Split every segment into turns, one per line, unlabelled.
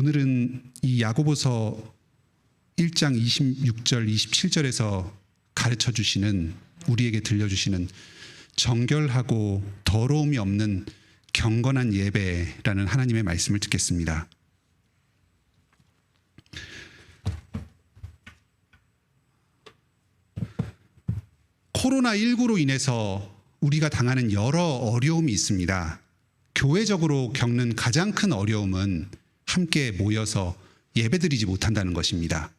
오늘은 이 야고보서 1장 26절, 27절에서 가르쳐 주시는, 우리에게 들려주시는 정결하고 더러움이 없는 경건한 예배라는 하나님의 말씀을 듣겠습니다. 코로나19로 인해서 우리가 당하는 여러 어려움이 있습니다. 교회적으로 겪는 가장 큰 어려움은 함께 모여서 예배드리지 못한다는 것입니다.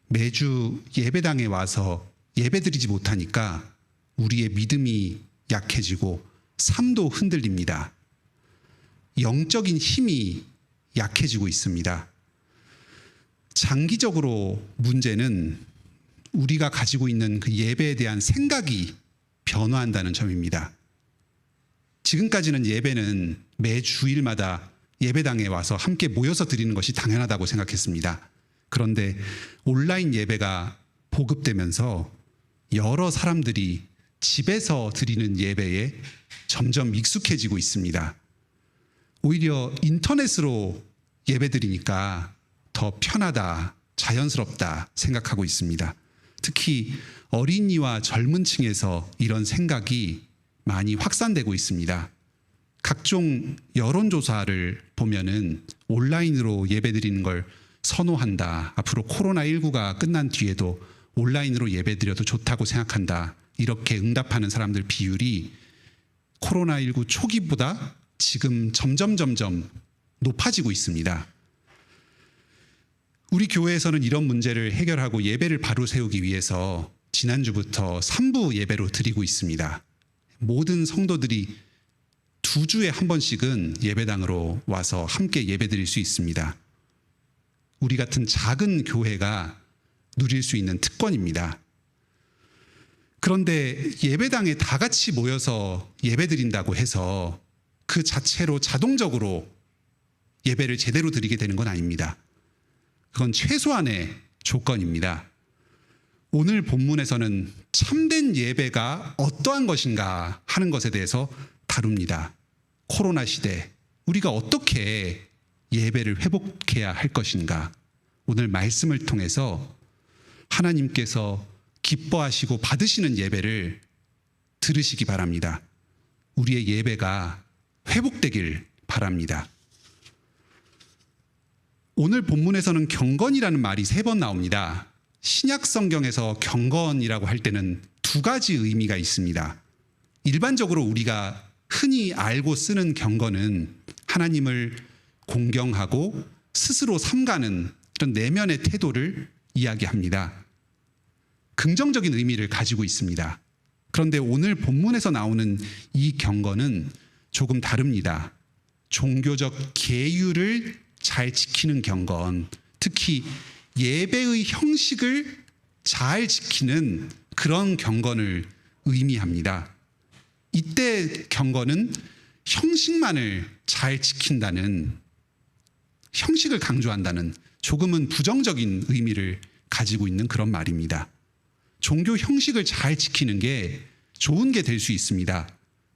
매주 예배당에 와서 예배드리지 못하니까 우리의 믿음이 약해지고 삶도 흔들립니다. 영적인 힘이 약해지고 있습니다. 장기적으로 문제는 우리가 가지고 있는 그 예배에 대한 생각이 변화한다는 점입니다. 지금까지는 예배는 매 주일마다 예배당에 와서 함께 모여서 드리는 것이 당연하다고 생각했습니다. 그런데 온라인 예배가 보급되면서 여러 사람들이 집에서 드리는 예배에 점점 익숙해지고 있습니다. 오히려 인터넷으로 예배드리니까 더 편하다, 자연스럽다 생각하고 있습니다. 특히 어린이와 젊은 층에서 이런 생각이 많이 확산되고 있습니다. 각종 여론조사를 보면은 온라인으로 예배드리는 걸 선호한다. 앞으로 코로나19가 끝난 뒤에도 온라인으로 예배드려도 좋다고 생각한다. 이렇게 응답하는 사람들 비율이 코로나19 초기보다 지금 점점 높아지고 있습니다. 우리 교회에서는 이런 문제를 해결하고 예배를 바로 세우기 위해서 지난주부터 3부 예배로 드리고 있습니다. 모든 성도들이 2주에 한 번씩은 예배당으로 와서 함께 예배드릴 수 있습니다. 우리 같은 작은 교회가 누릴 수 있는 특권입니다. 그런데 예배당에 다 같이 모여서 예배드린다고 해서 그 자체로 자동적으로 예배를 제대로 드리게 되는 건 아닙니다. 그건 최소한의 조건입니다. 오늘 본문에서는 참된 예배가 어떠한 것인가 하는 것에 대해서 다룹니다. 코로나 시대, 우리가 어떻게 예배를 회복해야 할 것인가? 오늘 말씀을 통해서 하나님께서 기뻐하시고 받으시는 예배를 들으시기 바랍니다. 우리의 예배가 회복되길 바랍니다. 오늘 본문에서는 경건이라는 말이 3번 나옵니다. 신약 성경에서 경건이라고 할 때는 2가지 의미가 있습니다. 일반적으로 우리가 흔히 알고 쓰는 경건은 하나님을 공경하고 스스로 삼가는 이런 내면의 태도를 이야기합니다. 긍정적인 의미를 가지고 있습니다. 그런데 오늘 본문에서 나오는 이 경건은 조금 다릅니다. 종교적 계율을 잘 지키는 경건, 특히 예배의 형식을 잘 지키는 그런 경건을 의미합니다. 이때 경건은 형식만을 잘 지킨다는, 형식을 강조한다는 조금은 부정적인 의미를 가지고 있는 그런 말입니다. 종교 형식을 잘 지키는 게 좋은 게 될 수 있습니다.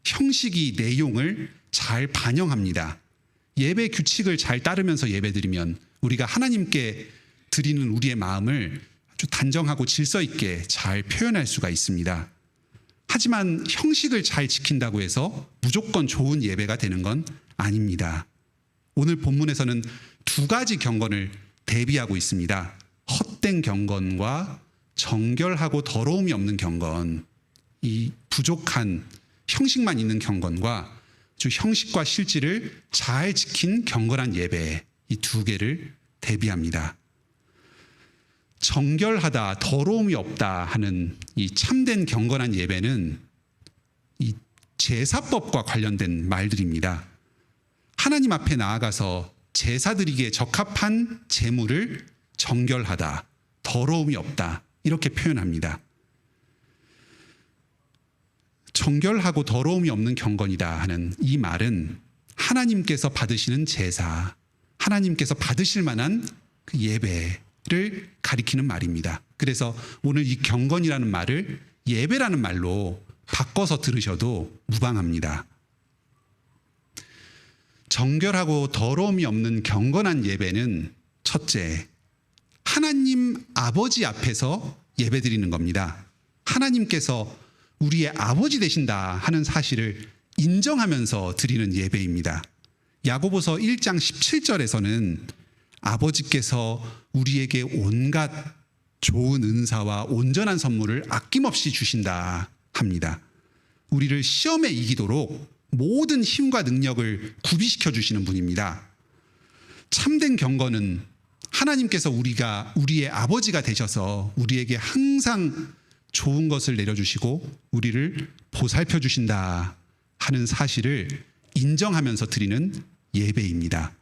형식이 내용을 잘 반영합니다. 예배 규칙을 잘 따르면서 예배드리면 우리가 하나님께 드리는 우리의 마음을 아주 단정하고 질서 있게 잘 표현할 수가 있습니다. 하지만 형식을 잘 지킨다고 해서 무조건 좋은 예배가 되는 건 아닙니다. 오늘 본문에서는 2가지 경건을 대비하고 있습니다. 헛된 경건과 정결하고 더러움이 없는 경건, 이 부족한 형식만 있는 경건과 주 형식과 실질을 잘 지킨 경건한 예배, 이 2개를 대비합니다. 정결하다, 더러움이 없다 하는 이 참된 경건한 예배는 이 제사법과 관련된 말들입니다. 하나님 앞에 나아가서 제사드리기에 적합한 제물을 정결하다, 더러움이 없다 이렇게 표현합니다. 정결하고 더러움이 없는 경건이다 하는 이 말은 하나님께서 받으시는 제사, 하나님께서 받으실 만한 그 예배를 가리키는 말입니다. 그래서 오늘 이 경건이라는 말을 예배라는 말로 바꿔서 들으셔도 무방합니다. 정결하고 더러움이 없는 경건한 예배는 첫째, 하나님 아버지 앞에서 예배드리는 겁니다. 하나님께서 우리의 아버지 되신다 하는 사실을 인정하면서 드리는 예배입니다. 야고보서 1장 17절에서는 아버지께서 우리에게 온갖 좋은 은사와 온전한 선물을 아낌없이 주신다 합니다. 우리를 시험에 이기도록 모든 힘과 능력을 구비시켜 주시는 분입니다. 참된 경건은 하나님께서 우리의 아버지가 되셔서 우리에게 항상 좋은 것을 내려주시고 우리를 보살펴 주신다 하는 사실을 인정하면서 드리는 예배입니다.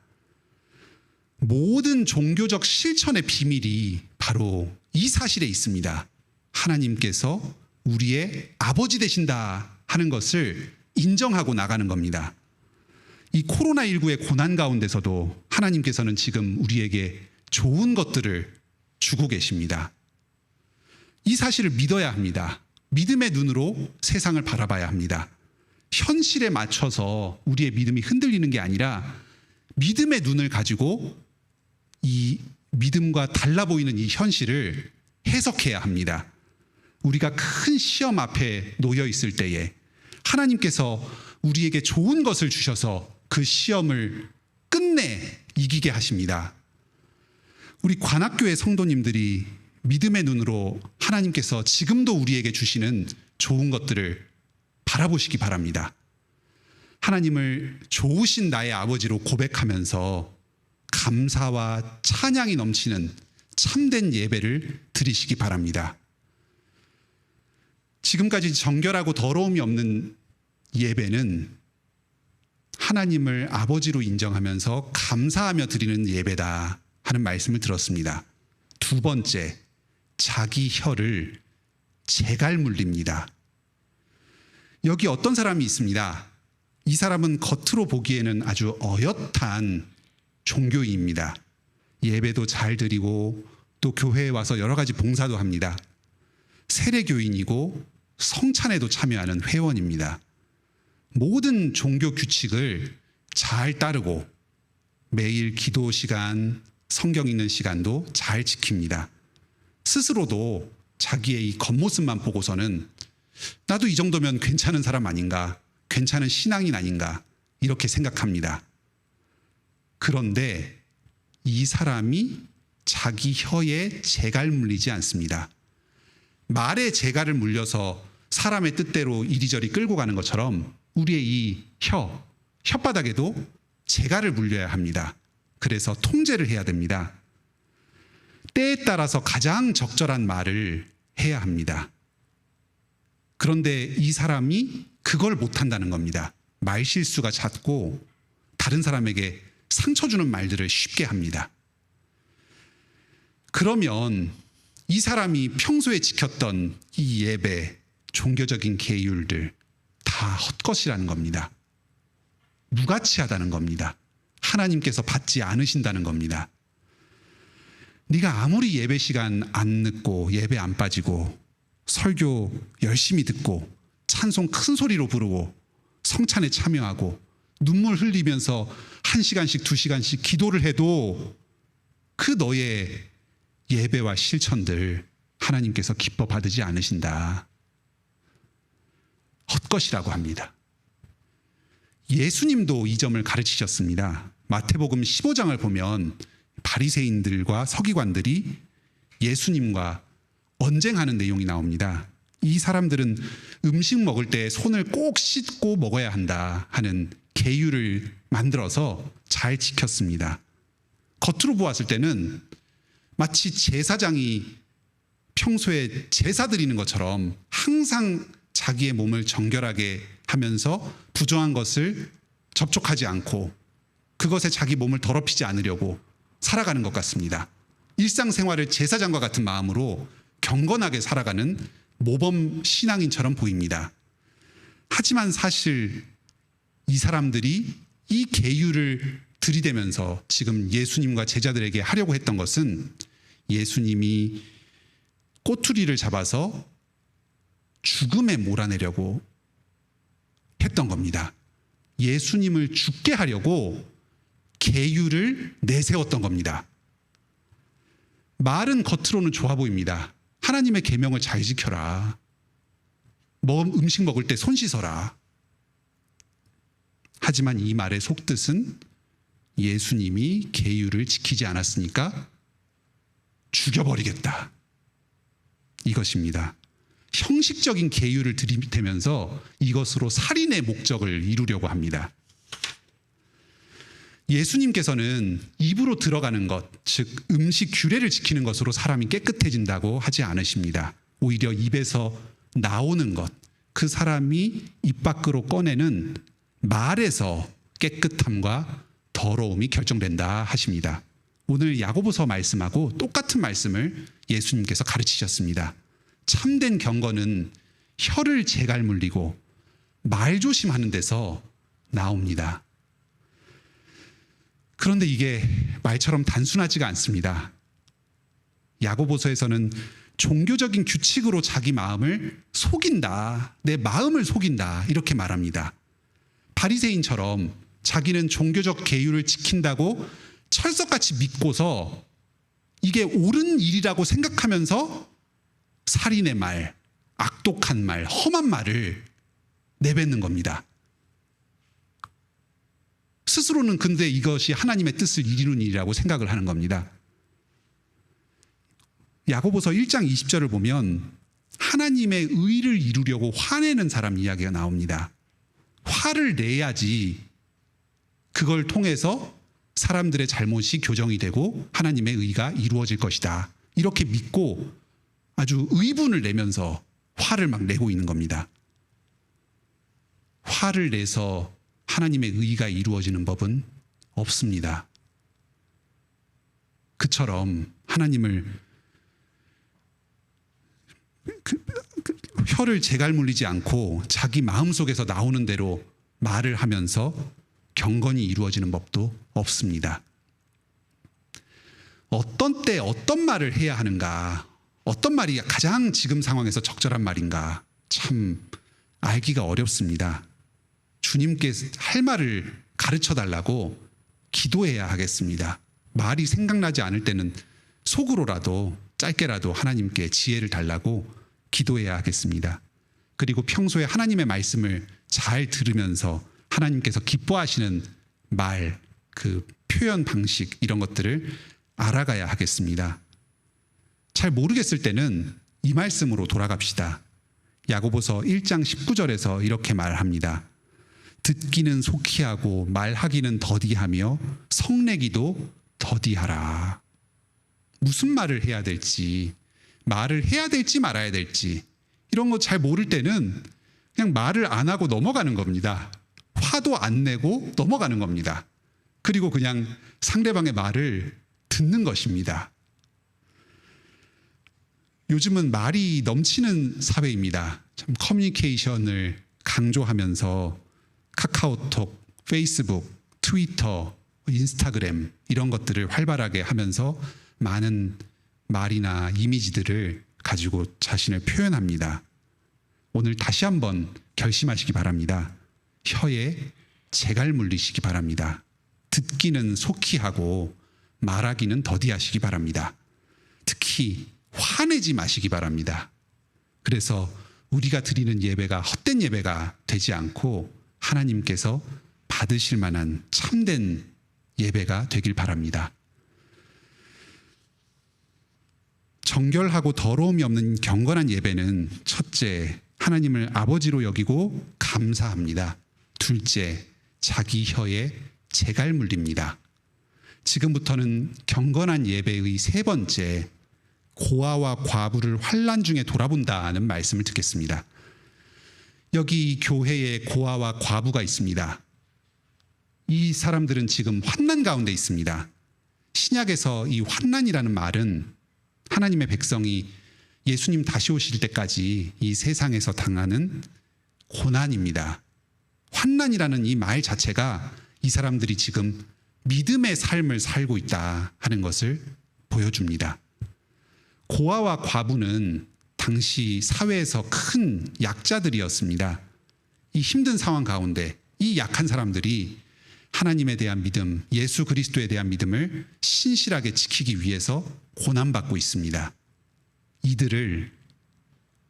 모든 종교적 실천의 비밀이 바로 이 사실에 있습니다. 하나님께서 우리의 아버지 되신다 하는 것을 인정하고 나가는 겁니다. 이 코로나19의 고난 가운데서도 하나님께서는 지금 우리에게 좋은 것들을 주고 계십니다. 이 사실을 믿어야 합니다. 믿음의 눈으로 세상을 바라봐야 합니다. 현실에 맞춰서 우리의 믿음이 흔들리는 게 아니라 믿음의 눈을 가지고 이 믿음과 달라 보이는 이 현실을 해석해야 합니다. 우리가 큰 시험 앞에 놓여 있을 때에 하나님께서 우리에게 좋은 것을 주셔서 그 시험을 끝내 이기게 하십니다. 우리 관악교회 성도님들이 믿음의 눈으로 하나님께서 지금도 우리에게 주시는 좋은 것들을 바라보시기 바랍니다. 하나님을 좋으신 나의 아버지로 고백하면서 감사와 찬양이 넘치는 참된 예배를 드리시기 바랍니다. 지금까지 정결하고 더러움이 없는 예배는 하나님을 아버지로 인정하면서 감사하며 드리는 예배다 하는 말씀을 들었습니다. 두 번째, 자기 혀를 재갈 물립니다. 여기 어떤 사람이 있습니다. 이 사람은 겉으로 보기에는 아주 어엿한 종교인입니다. 예배도 잘 드리고 또 교회에 와서 여러 가지 봉사도 합니다. 세례교인이고 성찬에도 참여하는 회원입니다. 모든 종교 규칙을 잘 따르고 매일 기도 시간, 성경 읽는 시간도 잘 지킵니다. 스스로도 자기의 이 겉모습만 보고서는 나도 이 정도면 괜찮은 사람 아닌가, 괜찮은 신앙인 아닌가 이렇게 생각합니다. 그런데 이 사람이 자기 혀에 재갈 물리지 않습니다. 말에 재갈을 물려서 사람의 뜻대로 이리저리 끌고 가는 것처럼 우리의 이 혓바닥에도 재갈을 물려야 합니다. 그래서 통제를 해야 됩니다. 때에 따라서 가장 적절한 말을 해야 합니다. 그런데 이 사람이 그걸 못한다는 겁니다. 말실수가 잦고 다른 사람에게 상처 주는 말들을 쉽게 합니다. 그러면 이 사람이 평소에 지켰던 이 예배, 종교적인 계율들 다 헛것이라는 겁니다. 무가치하다는 겁니다. 하나님께서 받지 않으신다는 겁니다. 네가 아무리 예배 시간 안 늦고 예배 안 빠지고 설교 열심히 듣고 찬송 큰 소리로 부르고 성찬에 참여하고 눈물 흘리면서 1시간씩 2시간씩 기도를 해도 그 너의 예배와 실천들 하나님께서 기뻐 받으지 않으신다. 헛것이라고 합니다. 예수님도 이 점을 가르치셨습니다. 마태복음 15장을 보면 바리새인들과 서기관들이 예수님과 언쟁하는 내용이 나옵니다. 이 사람들은 음식 먹을 때 손을 꼭 씻고 먹어야 한다 하는 계율을 만들어서 잘 지켰습니다. 겉으로 보았을 때는 마치 제사장이 평소에 제사 드리는 것처럼 항상 자기의 몸을 정결하게 하면서 부정한 것을 접촉하지 않고 그것에 자기 몸을 더럽히지 않으려고 살아가는 것 같습니다. 일상생활을 제사장과 같은 마음으로 경건하게 살아가는 모범 신앙인처럼 보입니다. 하지만 사실 이 사람들이 이 계율을 들이대면서 지금 예수님과 제자들에게 하려고 했던 것은 예수님이 꼬투리를 잡아서 죽음에 몰아내려고 했던 겁니다. 예수님을 죽게 하려고 계율을 내세웠던 겁니다. 말은 겉으로는 좋아 보입니다. 하나님의 계명을 잘 지켜라. 음식 먹을 때 손 씻어라. 하지만 이 말의 속뜻은 예수님이 계율을 지키지 않았으니까 죽여버리겠다. 이것입니다. 형식적인 계율을 들이대면서 이것으로 살인의 목적을 이루려고 합니다. 예수님께서는 입으로 들어가는 것, 즉 음식 규례를 지키는 것으로 사람이 깨끗해진다고 하지 않으십니다. 오히려 입에서 나오는 것, 그 사람이 입 밖으로 꺼내는 말에서 깨끗함과 더러움이 결정된다 하십니다. 오늘 야고보서 말씀하고 똑같은 말씀을 예수님께서 가르치셨습니다. 참된 경건은 혀를 제갈 물리고 말 조심하는 데서 나옵니다. 그런데 이게 말처럼 단순하지가 않습니다. 야고보서에서는 종교적인 규칙으로 자기 마음을 속인다, 내 마음을 속인다 이렇게 말합니다. 바리새인처럼 자기는 종교적 계율을 지킨다고 철석같이 믿고서 이게 옳은 일이라고 생각하면서 살인의 말, 악독한 말, 험한 말을 내뱉는 겁니다. 스스로는 근데 이것이 하나님의 뜻을 이루는 일이라고 생각을 하는 겁니다. 야고보서 1장 20절을 보면 하나님의 의를 이루려고 화내는 사람 이야기가 나옵니다. 화를 내야지 그걸 통해서 사람들의 잘못이 교정이 되고 하나님의 의가 이루어질 것이다. 이렇게 믿고 아주 의분을 내면서 화를 막 내고 있는 겁니다. 화를 내서 하나님의 의가 이루어지는 법은 없습니다. 그처럼 하나님을 혀를 제갈 물리지 않고 자기 마음속에서 나오는 대로 말을 하면서 경건이 이루어지는 법도 없습니다. 어떤 때 어떤 말을 해야 하는가, 어떤 말이 가장 지금 상황에서 적절한 말인가 참 알기가 어렵습니다. 주님께 할 말을 가르쳐 달라고 기도해야 하겠습니다. 말이 생각나지 않을 때는 속으로라도 짧게라도 하나님께 지혜를 달라고 기도해야 하겠습니다. 그리고 평소에 하나님의 말씀을 잘 들으면서 하나님께서 기뻐하시는 말, 그 표현 방식 이런 것들을 알아가야 하겠습니다. 잘 모르겠을 때는 이 말씀으로 돌아갑시다. 야고보서 1장 19절에서 이렇게 말합니다. 듣기는 속히 하고 말하기는 더디하며 성내기도 더디하라. 무슨 말을 해야 될지, 말을 해야 될지 말아야 될지 이런 거 잘 모를 때는 그냥 말을 안 하고 넘어가는 겁니다. 화도 안 내고 넘어가는 겁니다. 그리고 그냥 상대방의 말을 듣는 것입니다. 요즘은 말이 넘치는 사회입니다. 참 커뮤니케이션을 강조하면서 카카오톡, 페이스북, 트위터, 인스타그램 이런 것들을 활발하게 하면서 많은 말이나 이미지들을 가지고 자신을 표현합니다. 오늘 다시 한번 결심하시기 바랍니다. 혀에 제갈 물리시기 바랍니다. 듣기는 속히 하고 말하기는 더디하시기 바랍니다. 특히 화내지 마시기 바랍니다. 그래서 우리가 드리는 예배가 헛된 예배가 되지 않고 하나님께서 받으실 만한 참된 예배가 되길 바랍니다. 정결하고 더러움이 없는 경건한 예배는 첫째, 하나님을 아버지로 여기고 감사합니다. 둘째, 자기 혀에 제갈 물립니다. 지금부터는 경건한 예배의 세 번째, 고아와 과부를 환난 중에 돌아본다는 말씀을 듣겠습니다. 여기 교회에 고아와 과부가 있습니다. 이 사람들은 지금 환난 가운데 있습니다. 신약에서 이 환난이라는 말은 하나님의 백성이 예수님 다시 오실 때까지 이 세상에서 당하는 고난입니다. 환난이라는 이 말 자체가 이 사람들이 지금 믿음의 삶을 살고 있다 하는 것을 보여줍니다. 고아와 과부는 당시 사회에서 큰 약자들이었습니다. 이 힘든 상황 가운데 이 약한 사람들이 하나님에 대한 믿음, 예수 그리스도에 대한 믿음을 신실하게 지키기 위해서 고난받고 있습니다. 이들을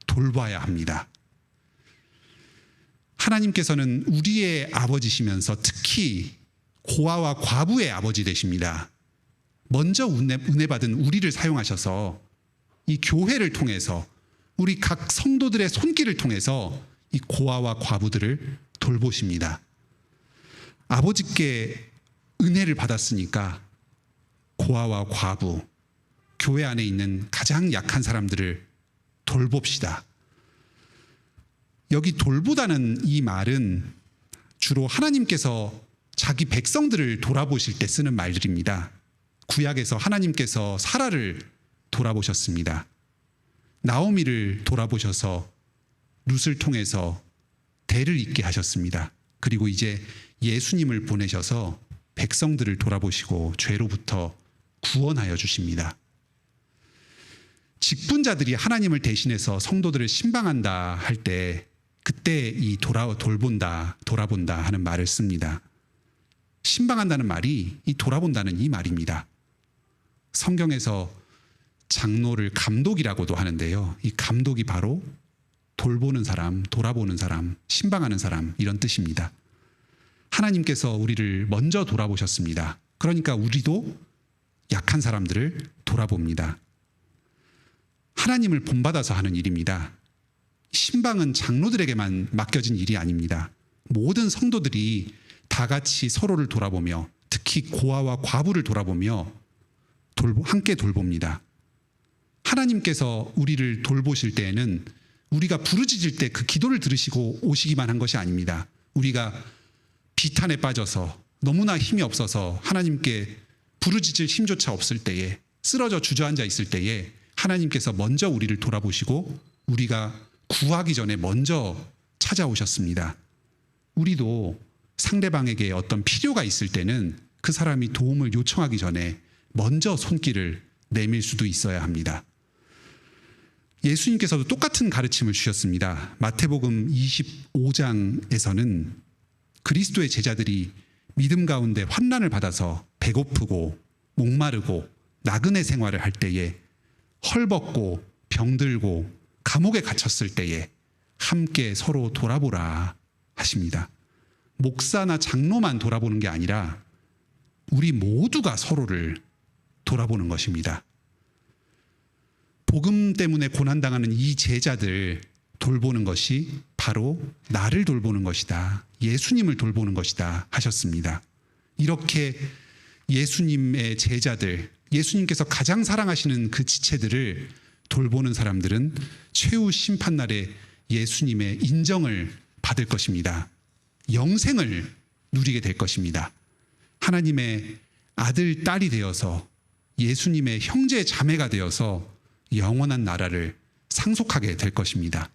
돌봐야 합니다. 하나님께서는 우리의 아버지시면서 특히 고아와 과부의 아버지 되십니다. 먼저 은혜 받은 우리를 사용하셔서 이 교회를 통해서 우리 각 성도들의 손길을 통해서 이 고아와 과부들을 돌보십니다. 아버지께 은혜를 받았으니까 고아와 과부, 교회 안에 있는 가장 약한 사람들을 돌봅시다. 여기 돌보다는 이 말은 주로 하나님께서 자기 백성들을 돌아보실 때 쓰는 말들입니다. 구약에서 하나님께서 사라를 돌아보셨습니다. 나오미를 돌아보셔서 룻을 통해서 대를 잇게 하셨습니다. 그리고 이제 예수님을 보내셔서 백성들을 돌아보시고 죄로부터 구원하여 주십니다. 직분자들이 하나님을 대신해서 성도들을 신방한다 할 때 그때 이 돌본다, 돌아본다 하는 말을 씁니다. 신방한다는 말이 이 돌아본다는 이 말입니다. 성경에서 장로를 감독이라고도 하는데요. 이 감독이 바로 돌보는 사람, 돌아보는 사람, 신방하는 사람 이런 뜻입니다. 하나님께서 우리를 먼저 돌아보셨습니다. 그러니까 우리도 약한 사람들을 돌아봅니다. 하나님을 본받아서 하는 일입니다. 신방은 장로들에게만 맡겨진 일이 아닙니다. 모든 성도들이 다 같이 서로를 돌아보며 특히 고아와 과부를 돌아보며 함께 돌봅니다. 하나님께서 우리를 돌보실 때에는 우리가 부르짖을 때 그 기도를 들으시고 오시기만 한 것이 아닙니다. 우리가 비탄에 빠져서 너무나 힘이 없어서 하나님께 부르짖을 힘조차 없을 때에 쓰러져 주저앉아 있을 때에 하나님께서 먼저 우리를 돌아보시고 우리가 구하기 전에 먼저 찾아오셨습니다. 우리도 상대방에게 어떤 필요가 있을 때는 그 사람이 도움을 요청하기 전에 먼저 손길을 내밀 수도 있어야 합니다. 예수님께서도 똑같은 가르침을 주셨습니다. 마태복음 25장에서는 그리스도의 제자들이 믿음 가운데 환난을 받아서 배고프고 목마르고 나그네 생활을 할 때에 헐벗고 병들고 감옥에 갇혔을 때에 함께 서로 돌아보라 하십니다. 목사나 장로만 돌아보는 게 아니라 우리 모두가 서로를 돌아보는 것입니다. 복음 때문에 고난당하는 이 제자들 돌보는 것이 바로 나를 돌보는 것이다. 예수님을 돌보는 것이다 하셨습니다. 이렇게 예수님의 제자들, 예수님께서 가장 사랑하시는 그 지체들을 돌보는 사람들은 최후 심판날에 예수님의 인정을 받을 것입니다. 영생을 누리게 될 것입니다. 하나님의 아들, 딸이 되어서 예수님의 형제, 자매가 되어서 영원한 나라를 상속하게 될 것입니다.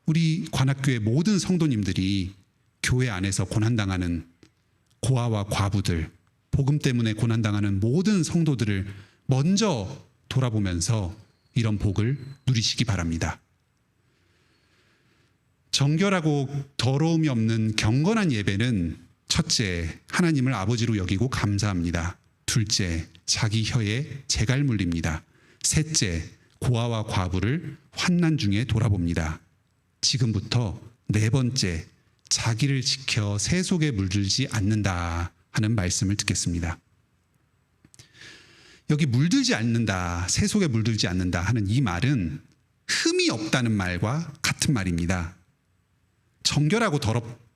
우리 관악교회 모든 성도님들이 교회 안에서 고난당하는 고아와 과부들, 복음 때문에 고난당하는 모든 성도들을 먼저 돌아보면서 이런 복을 누리시기 바랍니다. 정결하고 더러움이 없는 경건한 예배는 첫째, 하나님을 아버지로 여기고 감사합니다. 둘째, 자기 혀에 재갈 물립니다. 셋째, 고아와 과부를 환난 중에 돌아봅니다. 지금부터 네 번째, 자기를 지켜 새 속에 물들지 않는다 하는 말씀을 듣겠습니다. 여기 물들지 않는다, 새 속에 물들지 않는다 하는 이 말은 흠이 없다는 말과 같은 말입니다. 정결하고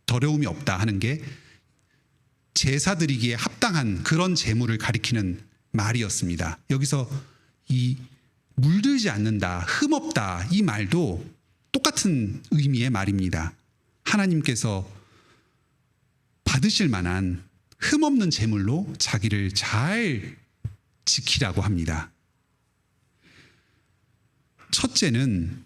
더러움이 없다 하는 게 제사 드리기에 합당한 그런 제물을 가리키는 말이었습니다. 여기서 이 물들지 않는다, 흠 없다 이 말도 똑같은 의미의 말입니다. 하나님께서 받으실 만한 흠 없는 제물로 자기를 잘 지키라고 합니다. 첫째는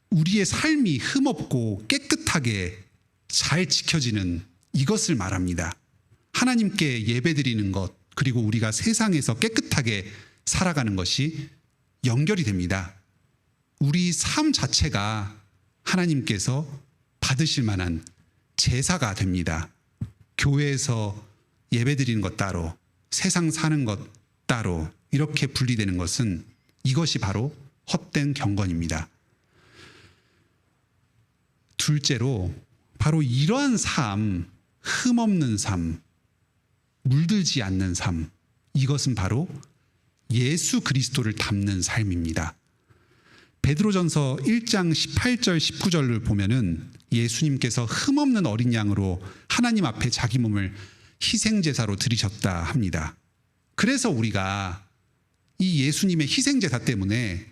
우리의 삶이 흠없고 깨끗하게 잘 지켜지는 이것을 말합니다. 하나님께 예배드리는 것, 그리고 우리가 세상에서 깨끗하게 살아가는 것이 연결이 됩니다. 우리 삶 자체가 하나님께서 받으실 만한 제사가 됩니다. 교회에서 예배드리는 것 따로, 세상 사는 것 따로 이렇게 분리되는 것은 이것이 바로 헛된 경건입니다. 둘째로 바로 이러한 삶, 흠없는 삶, 물들지 않는 삶, 이것은 바로 예수 그리스도를 닮는 삶입니다. 베드로전서 1장 18절 19절을 보면은 예수님께서 흠없는 어린 양으로 하나님 앞에 자기 몸을 희생제사로 드리셨다 합니다. 그래서 우리가 이 예수님의 희생제사 때문에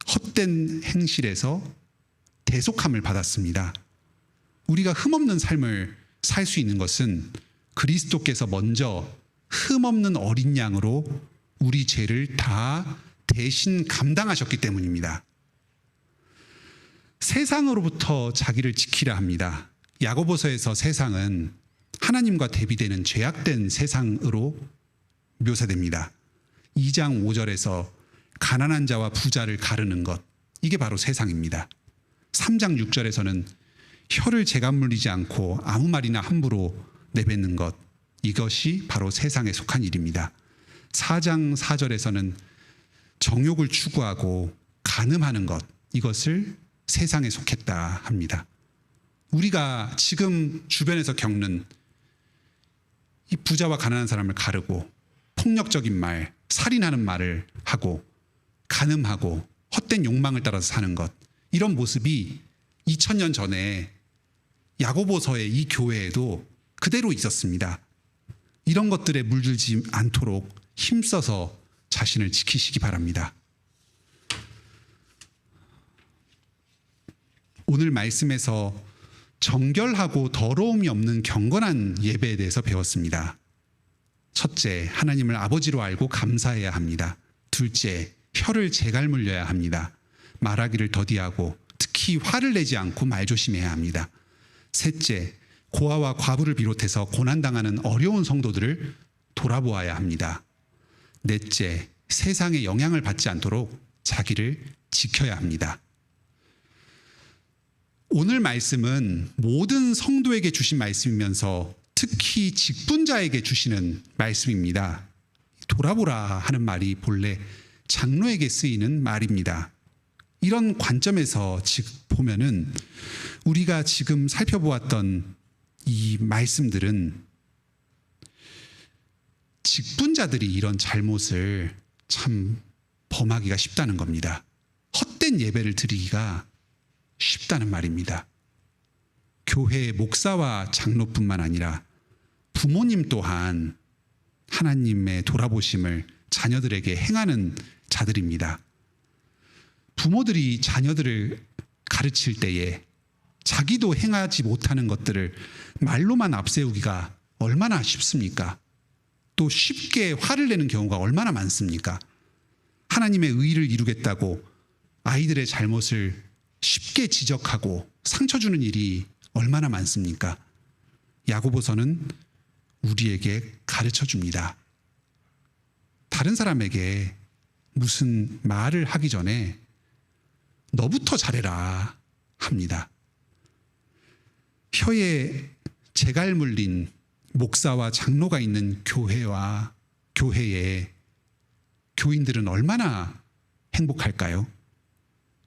헛된 행실에서 대속함을 받았습니다. 우리가 흠없는 삶을 살 수 있는 것은 그리스도께서 먼저 흠없는 어린 양으로 우리 죄를 다 대신 감당하셨기 때문입니다. 세상으로부터 자기를 지키라 합니다. 야고보서에서 세상은 하나님과 대비되는 죄악된 세상으로 묘사됩니다. 2장 5절에서 가난한 자와 부자를 가르는 것, 이게 바로 세상입니다. 3장 6절에서는 혀를 재간물리지 않고 아무 말이나 함부로 내뱉는 것, 이것이 바로 세상에 속한 일입니다. 4장 4절에서는 정욕을 추구하고 간음하는 것, 이것을 세상에 속했다 합니다. 우리가 지금 주변에서 겪는 이 부자와 가난한 사람을 가르고 폭력적인 말, 살인하는 말을 하고 간음하고 헛된 욕망을 따라서 사는 것, 이런 모습이 2000년 전에 야고보서의 이 교회에도 그대로 있었습니다. 이런 것들에 물들지 않도록 힘써서 자신을 지키시기 바랍니다. 오늘 말씀에서 정결하고 더러움이 없는 경건한 예배에 대해서 배웠습니다. 첫째, 하나님을 아버지로 알고 감사해야 합니다. 둘째, 혀를 재갈물려야 합니다. 말하기를 더디하고 특히 화를 내지 않고 말조심해야 합니다. 셋째, 고아와 과부를 비롯해서 고난당하는 어려운 성도들을 돌아보아야 합니다. 넷째, 세상에 영향을 받지 않도록 자기를 지켜야 합니다. 오늘 말씀은 모든 성도에게 주신 말씀이면서 특히 직분자에게 주시는 말씀입니다. 돌아보라 하는 말이 본래 장로에게 쓰이는 말입니다. 이런 관점에서 보면은 우리가 지금 살펴보았던 이 말씀들은 직분자들이 이런 잘못을 참 범하기가 쉽다는 겁니다. 헛된 예배를 드리기가 쉽다는 말입니다. 교회의 목사와 장로뿐만 아니라 부모님 또한 하나님의 돌아보심을 자녀들에게 행하는 자들입니다. 부모들이 자녀들을 가르칠 때에 자기도 행하지 못하는 것들을 말로만 앞세우기가 얼마나 쉽습니까? 또 쉽게 화를 내는 경우가 얼마나 많습니까? 하나님의 의를 이루겠다고 아이들의 잘못을 쉽게 지적하고 상처 주는 일이 얼마나 많습니까? 야고보서는 우리에게 가르쳐 줍니다. 다른 사람에게 무슨 말을 하기 전에 너부터 잘해라 합니다. 혀에 재갈 물린 목사와 장로가 있는 교회에 교인들은 얼마나 행복할까요?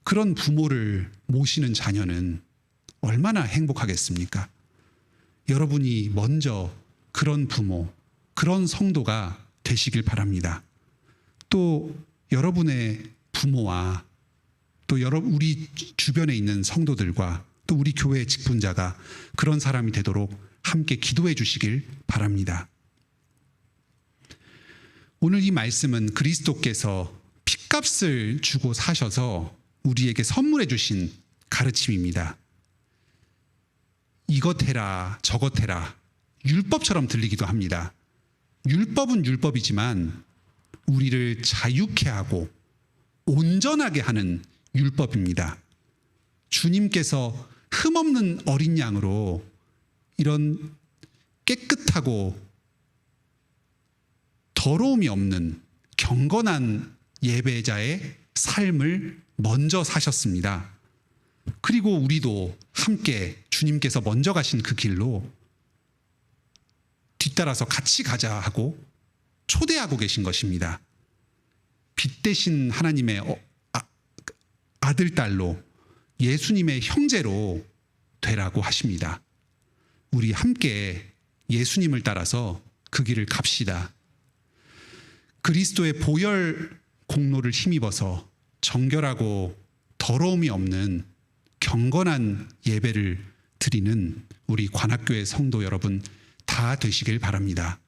그런 부모를 모시는 자녀는 얼마나 행복하겠습니까? 여러분이 먼저 그런 부모, 그런 성도가 되시길 바랍니다. 또 여러분의 부모와 또 우리 주변에 있는 성도들과 또 우리 교회의 직분자가 그런 사람이 되도록 함께 기도해 주시길 바랍니다. 오늘 이 말씀은 그리스도께서 핏값을 주고 사셔서 우리에게 선물해 주신 가르침입니다. 이것 해라, 저것 해라, 율법처럼 들리기도 합니다. 율법은 율법이지만 우리를 자유케 하고 온전하게 하는 율법입니다. 주님께서 흠없는 어린 양으로 이런 깨끗하고 더러움이 없는 경건한 예배자의 삶을 먼저 사셨습니다. 그리고 우리도 함께 주님께서 먼저 가신 그 길로 뒤따라서 같이 가자 하고 초대하고 계신 것입니다. 빛 대신 하나님의 아들, 딸로 예수님의 형제로 되라고 하십니다. 우리 함께 예수님을 따라서 그 길을 갑시다. 그리스도의 보혈 공로를 힘입어서 정결하고 더러움이 없는 경건한 예배를 드리는 우리 관악교회 성도 여러분 다 되시길 바랍니다.